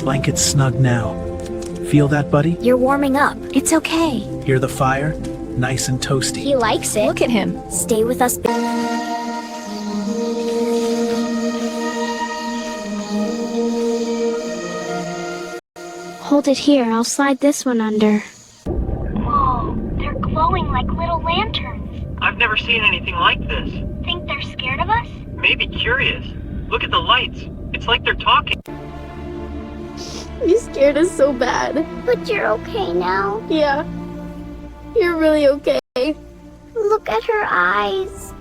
Blanket's snug now. Feel that, buddy? You're warming up. It's okay. Hear the fire? Nice and toasty. He likes it. Look at him. Stay with us. Hold it here. I'll slide this one under. Whoa, they're glowing like little lanterns. I've never seen anything like this. Think they're scared of us? Maybe curious. Look at the lights. It's like they're talking. You scared us so bad. But you're okay now. Yeah. You're really okay. Look at her eyes.